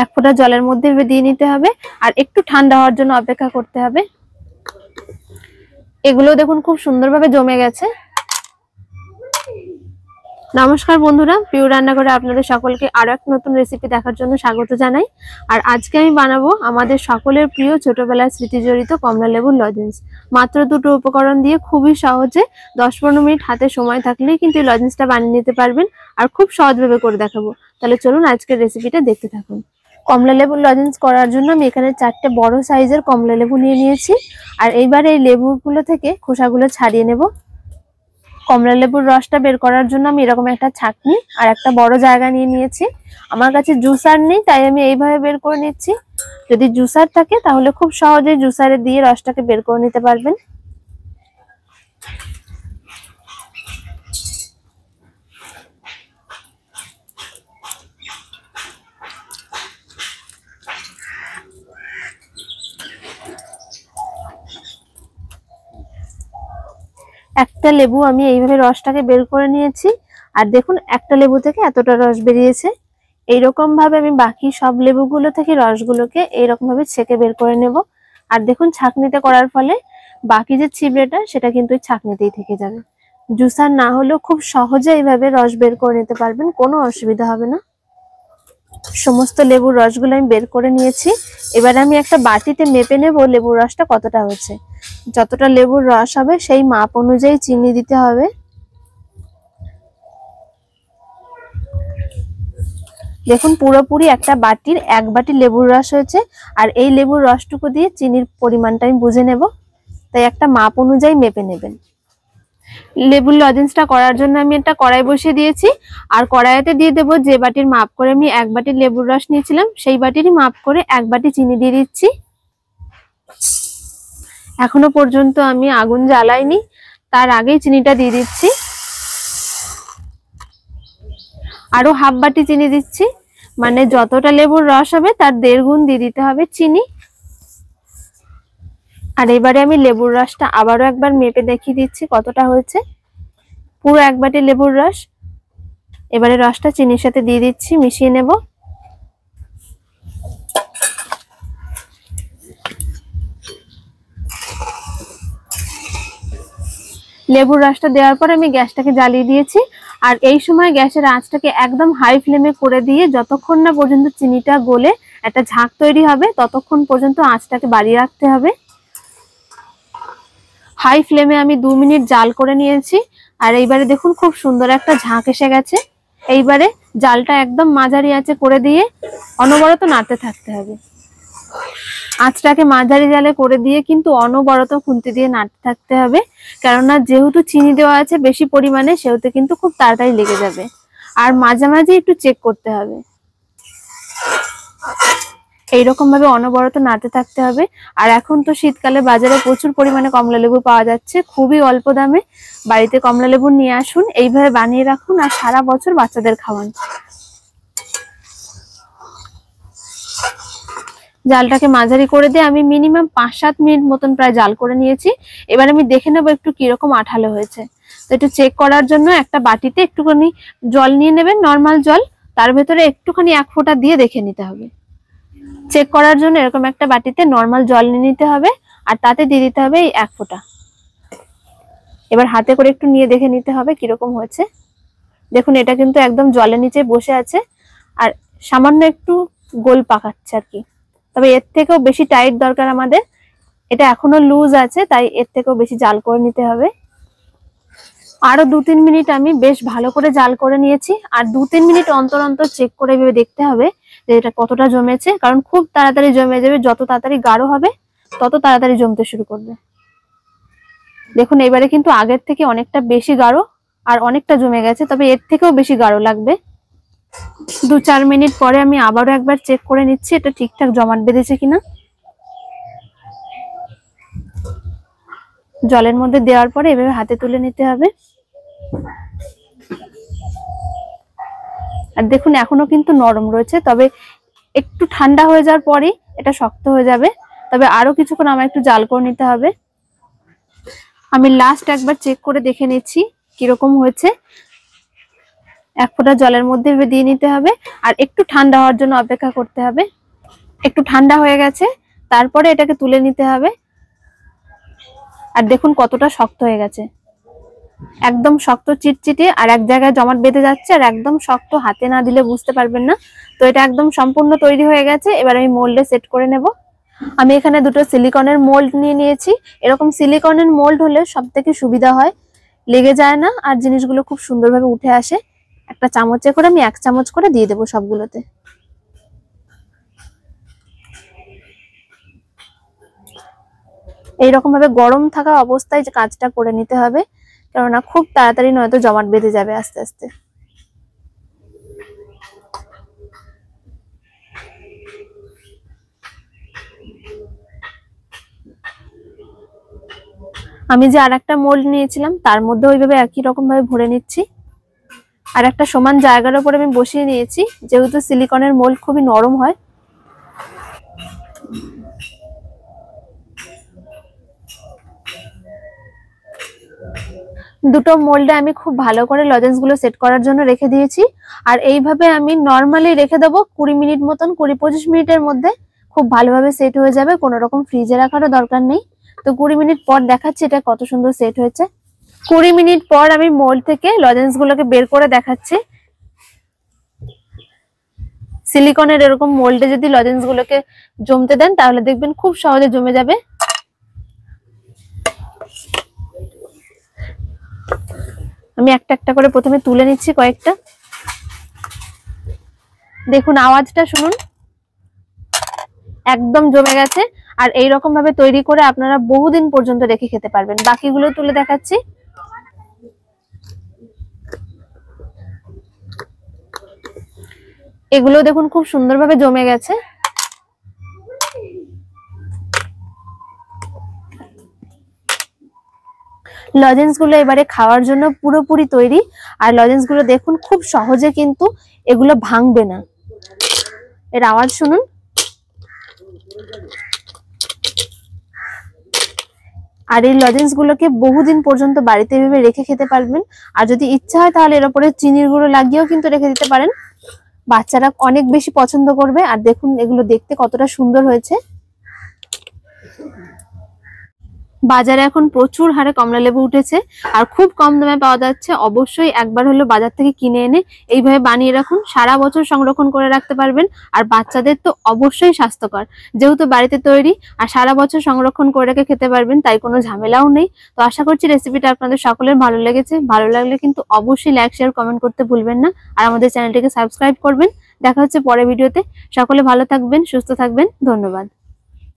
এক ফোঁটা জলের মধ্যে দিয়ে নিতে হবে আর একটু ঠান্ডা হওয়ার জন্য অপেক্ষা করতে হবে। এগুলো দেখুন খুব সুন্দরভাবে জমে গেছে। নমস্কার বন্ধুরা, পিওর রান্নাঘরে আপনাদের সকলকে আরো এক নতুন রেসিপি দেখার জন্য স্বাগত জানাই। আর আজকে আমি বানাবো আমাদের সকলের প্রিয় ছোটবেলার স্মৃতিজড়িত কমলা লেবুর লজেন্স। মাত্র দুটো উপকরণ দিয়ে খুবই সহজে 10-15 মিনিট হাতে সময় থাকলেই কিন্তু এই লজেন্সটা বানিয়ে নিতে পারবেন আর খুব সহজভাবে করে দেখাবো। তাহলে চলুন আজকের রেসিপিটা দেখতে থাকুন। কমলা লেবুর লজেন্স করার জন্য আমি এখানে 4টে বড় সাইজের কমলা লেবু নিয়ে নিয়েছি। আর এইবার এই লেবুগুলো থেকে খোসাগুলো ছাড়িয়ে নেব। কমলা লেবুর রসটা বের করার জন্য আমি এরকম একটা ছাঁকনি আর একটা বড় জায়গা নিয়ে নিয়েছি। আমার কাছে জুসার নেই, তাই আমি এইভাবে বের করে নিচ্ছি। যদি জুসার থাকে তাহলে খুব সহজেই জুসারে দিয়ে রসটাকে বের করে নিতে পারবেন। একটা লেবু আমি এইভাবে রসটাকে বের করে নিয়েছি। আর দেখুন একটা লেবু থেকে এতটা রস বেরিয়েছে। এইরকম ভাবে আমি বাকি সব লেবুগুলো থেকে রসগুলোকে এইরকম ভাবে ছেঁকে বের করে নেব। আর দেখুন ছাঁকনিতে করার ফলে বাকি যে ছিবড়েটা সেটা কিন্তু ওই ছাঁকনিতেই থেকে যাবে। জুসার না হলেও খুব সহজে এইভাবে রস বের করে নিতে পারবেন, কোনো অসুবিধা হবে না। সমস্ত লেবুর রসগুলো আমি বের করে নিয়েছি। এবার আমি একটা বাটিতে মেপে নেব লেবুর রসটা কতটা হয়েছে। যতটা লেবুর রস হবে সেই মাপ অনুযায়ী চিনি দিতে হবে। দেখুন পুরোপুরি একটা বাটির 1 বাটি লেবুর রস হয়েছে। আর এই লেবুর রসটুকু দিয়ে চিনির পরিমাণটা আমি বুঝে নেব, তাই একটা মাপ অনুযায়ী মেপে নেবেন। লেবুর লজেন্সটা করার জন্য আমি একটা কড়াই বসিয়ে দিয়েছি। আর কড়াইতে দিয়ে দেবো যে বাটির মাপ করে আমি 1 বাটি লেবুর রস নিয়েছিলাম সেই বাটিরই মাপ করে 1 বাটি চিনি দিয়ে দিচ্ছি। এখনো পর্যন্ত আমি আগুন জ্বালাইনি, তার আগেই চিনিটা দিয়ে দিচ্ছি। আরো হাফ বাটি চিনি দিচ্ছি, মানে যতটা লেবুর রস হবে তার 1.5 গুণ দিয়ে দিতে হবে চিনি। আর এবারে আমি লেবুর রসটা আবারও একবার মেপে দেখিয়ে দিচ্ছি কতটা হয়েছে। পুরো 1 বাটি লেবুর রস। এবারে রসটা চিনির সাথে দিয়ে দিচ্ছি, মিশিয়ে নেব। লেবুর রসটা দেওয়ার পর আমি গ্যাসটাকে জ্বালিয়ে দিয়েছি। আর এই সময় গ্যাসের আঁচটাকে একদম হাই ফ্লেমে করে দিয়ে যতক্ষণ না পর্যন্ত চিনিটা গলে একটা ঝাঁক তৈরি হবে ততক্ষণ পর্যন্ত আঁচটাকে বাড়িয়ে রাখতে হবে। হাই ফ্লেমে আমি 2 মিনিট জাল করে নিয়েছি। আর এইবারে দেখুন খুব সুন্দর একটা ঝাঁক এসে গেছে। এইবারে জালটা একদম মাঝারি আঁচে করে দিয়ে অনবরত নাড়তে থাকতে হবে। আঁচটাকে মাঝারি জালে করে দিয়ে কিন্তু অনবরত খুন্তি দিয়ে নাড়তে থাকতে হবে, কেননা যেহেতু চিনি দেওয়া আছে বেশি পরিমাণে সেহেতু কিন্তু খুব তাড়াতাড়ি লেগে যাবে। আর মাঝে মাঝে একটু চেক করতে হবে। এইরকম ভাবে অনবরত নাড়তে থাকতে হবে। আর এখন তো শীতকালে বাজারে প্রচুর পরিমাণে কমলা লেবু পাওয়া যাচ্ছে খুবই অল্প দামে। বাড়িতে কমলা লেবু নিয়ে আসুন, এইভাবে বানিয়ে রাখুন আর সারা বছর বাচ্চাদের খাওয়ান। জালটাকে মাঝারি করে দিয়ে আমি মিনিমাম 5-7 মিনিট মতন প্রায় জাল করে নিয়েছি। এবার আমি দেখে নেবো একটু কিরকম আঠালো হয়েছে। তো একটু চেক করার জন্য একটা বাটিতে একটুখানি জল নিয়ে নেবেন, নর্মাল জল। তার ভেতরে একটুখানি 1 ফোঁটা দিয়ে দেখে নিতে হবে। চেক করার জন্য এরকম একটা বাটিতে নর্মাল জল নিয়ে নিতে হবে আর তাতে দিয়ে দিতে হবে এই 1 ফোঁটা। এবার হাতে করে একটু নিয়ে দেখে নিতে হবে কিরকম হয়েছে। দেখুন এটা কিন্তু একদম জলের নিচে বসে আছে আর সামান্য একটু গোল পাকাচ্ছে আর কি। তবে এর থেকেও বেশি টাইট দরকার আমাদের। এটা এখনো লুজ আছে, তাই এর থেকেও বেশি জাল করে নিতে হবে। আরো 2-3 মিনিট আমি বেশ ভালো করে জাল করে নিয়েছি। আর 2-3 মিনিট অন্তর অন্তর চেক করে ভেবে দেখতে হবে যে এটা কতটা জমেছে, কারণ খুব তাড়াতাড়ি জমে যাবে। যত তাড়াতাড়ি গাঢ় হবে তত তাড়াতাড়ি জমতে শুরু করবে। দেখুন এবারে কিন্তু আগের থেকে অনেকটা বেশি গাঢ় আর অনেকটা জমে গেছে, তবে এর থেকেও বেশি গাঢ় লাগবে। 2-4 মিনিট পরে আমি আবারও একবার চেক করে নিচ্ছি এটা ঠিকঠাক জমাট বেঁধেছে কিনা। জলের মধ্যে দেওয়ার পরে এভাবে হাতে তুলে নিতে হবে। আর দেখুন এখনো কিন্তু নরম রয়েছে, তবে একটু ঠান্ডা হয়ে যাওয়ার পরেই এটা শক্ত হয়ে যাবে। তবে আরো কিছুক্ষণ আমার একটু জাল করে নিতে হবে। আমি লাস্ট একবার চেক করে দেখে নিচ্ছি কিরকম হয়েছে। এক ফোঁটা জলের মধ্যে দিয়ে নিতে হবে আর একটু ঠান্ডা হওয়ার জন্য অপেক্ষা করতে হবে। একটু ঠান্ডা হয়ে গেছে, তারপরে এটাকে তুলে নিতে হবে। আর দেখুন কতটা শক্ত হয়ে গেছে, একদম শক্ত চিটচিটে, আর এক জায়গায় জমাট বেঁধে যাচ্ছে, আর একদম শক্ত, হাতে না দিলে বুঝতে পারবেন না। তো এটা একদম সম্পূর্ণ তৈরি হয়ে গেছে। এবার আমি মোল্ডে সেট করে নেব। আমি এখানে দুটো সিলিকনের মোল্ড নিয়ে নিয়েছি। এরকম সিলিকনের মোল্ড হলে সব থেকে সুবিধা হয়, লেগে যায় না আর জিনিসগুলো খুব সুন্দরভাবে উঠে আসে। একটা চামচে করে আমি 1 চামচ করে দিয়ে দেবো সবগুলোতে। এইরকম ভাবে গরম থাকা অবস্থায় যে কাজটা করে নিতে হবে, কেননা খুব তাড়াতাড়ি নয়তো জমাট বেঁধে যাবে আস্তে আস্তে। আমি যে আরেকটা মোল্ড নিয়েছিলাম তার মধ্যে ওইভাবে একই রকম ভাবে ভরে নিচ্ছি। আর একটা সমান জায়গার উপর আমি বসিয়ে নিয়েছি, যেহেতু সিলিকনের মোল্ড খুবই নরম হয়। দুটো মোল্ডে আমি খুব ভালো করে লজেন্স গুলো সেট করার জন্য রেখে দিয়েছি। আর এইভাবে আমি নর্মালি রেখে দেবো 20 মিনিট মতন, 20-25 মিনিটের মধ্যে খুব ভালোভাবে সেট হয়ে যাবে, কোনো রকম ফ্রিজে রাখারও দরকার নেই। তো 20 মিনিট পর দেখাচ্ছি এটা কত সুন্দর সেট হয়েছে। 20 মিনিট পর আমি মোল্ড থেকে লজেন্স গুলোকে বের করে দেখাচ্ছি। সিলিকনের এরকম মোল্ডে যদি লজেন্স গুলোকে জমতে দেন তাহলে দেখবেন খুব সহজে জমে যাবে। আমি একটা একটা করে প্রথমে তুলে নিচ্ছি কয়েকটা। দেখুন আওয়াজটা শুনুন, একদম জমে গেছে। আর এইরকম ভাবে তৈরি করে আপনারা বহুদিন পর্যন্ত রেখে খেতে পারবেন। বাকিগুলো তুলে দেখাচ্ছি। এগুলো দেখুন খুব সুন্দরভাবে জমে গেছে। লজেন্স গুলো এবারে খাওয়ার জন্য পুরোপুরি তৈরি। আর লজেন্স গুলো দেখুন খুব সহজে কিন্তু এগুলো ভাঙবে না। এর আওয়াজ শুনুন। আর এই লজেন্স গুলোকে বহুদিন পর্যন্ত বাড়িতে এভাবে রেখে খেতে পারবেন। আর যদি ইচ্ছা হয় তাহলে এর উপরে চিনির গুঁড়ো লাগিয়েও কিন্তু রেখে দিতে পারেন, বাচ্চারা অনেক বেশি পছন্দ করবে। আর দেখুন এগুলো দেখতে কতটা সুন্দর হয়েছে। বাজারে এখন প্রচুর হারে কমলা লেবু উঠেছে আর খুব কম দামে পাওয়া যাচ্ছে। অবশ্যই একবার হলো বাজার থেকে কিনে এনে এইভাবে বানিয়ে রাখুন, সারা বছর সংরক্ষণ করে রাখতে পারবেন। আর বাচ্চাদের তো অবশ্যই স্বাস্থ্যকর, যেহেতু বাড়িতে তৈরি আর সারা বছর সংরক্ষণ করে রেখে খেতে পারবেন, তাই কোনো ঝামেলাও নেই। তো আশা করছি রেসিপিটা আপনাদের সকলের ভালো লেগেছে। ভালো লাগলে কিন্তু অবশ্যই লাইক, শেয়ার, কমেন্ট করতে ভুলবেন না। আর আমাদের চ্যানেলটিকে সাবস্ক্রাইব করবেন। দেখা হচ্ছে পরের ভিডিওতে। সকলে ভালো থাকবেন, সুস্থ থাকবেন। ধন্যবাদ।